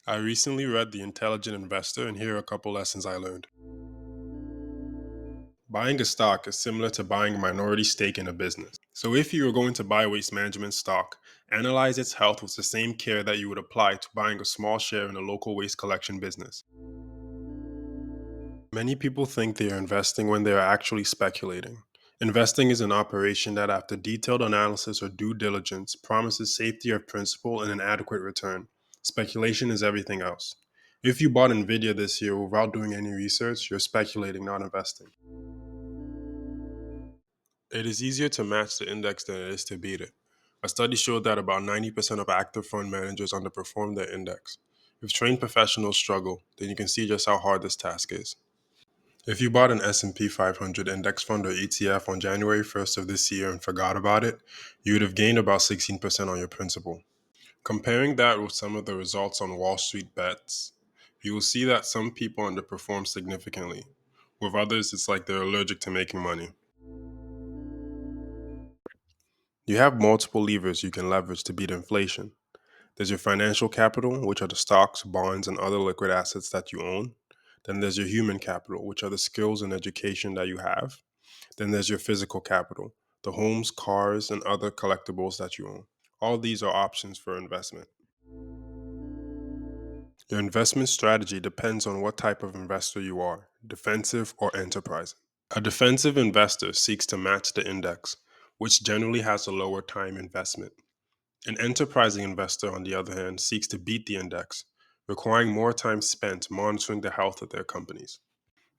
I recently read The Intelligent Investor, and here are a couple lessons I learned. Buying a stock is similar to buying a minority stake in a business. So if you are going to buy waste management stock, analyze its health with the same care that you would apply to buying a small share in a local waste collection business. Many people think they are investing when they are actually speculating. Investing is an operation that, after detailed analysis or due diligence, promises safety of principal and an adequate return. Speculation is everything else. If you bought Nvidia this year without doing any research, you're speculating, not investing. It is easier to match the index than it is to beat it. A study showed that about 90% of active fund managers underperform their index. If trained professionals struggle, then you can see just how hard this task is. If you bought an S&P 500 index fund or ETF on January 1st of this year and forgot about it, you would have gained about 16% on your principal. Comparing that with some of the results on Wall Street bets, you will see that some people underperform significantly. With others, it's like they're allergic to making money. You have multiple levers you can leverage to beat inflation. There's your financial capital, which are the stocks, bonds, and other liquid assets that you own. Then there's your human capital, which are the skills and education that you have. Then there's your physical capital, the homes, cars, and other collectibles that you own. All these are options for investment. Your investment strategy depends on what type of investor you are, defensive or enterprising. A defensive investor seeks to match the index, which generally has a lower time investment. An enterprising investor, on the other hand, seeks to beat the index, requiring more time spent monitoring the health of their companies.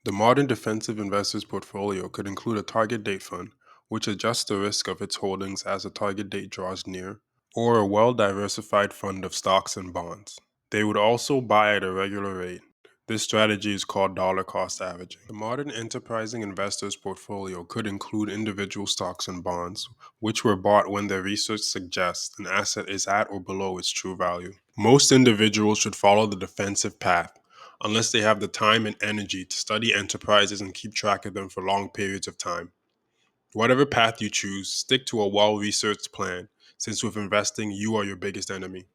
The modern defensive investor's portfolio could include a target date fund, which adjusts the risk of its holdings as the target date draws near, or a well diversified fund of stocks and bonds. They would also buy at a regular rate. This strategy is called dollar cost averaging. The modern enterprising investor's portfolio could include individual stocks and bonds, which were bought when their research suggests an asset is at or below its true value. Most individuals should follow the defensive path, unless they have the time and energy to study enterprises and keep track of them for long periods of time. Whatever path you choose, stick to a well researched plan, since with investing, you are your biggest enemy.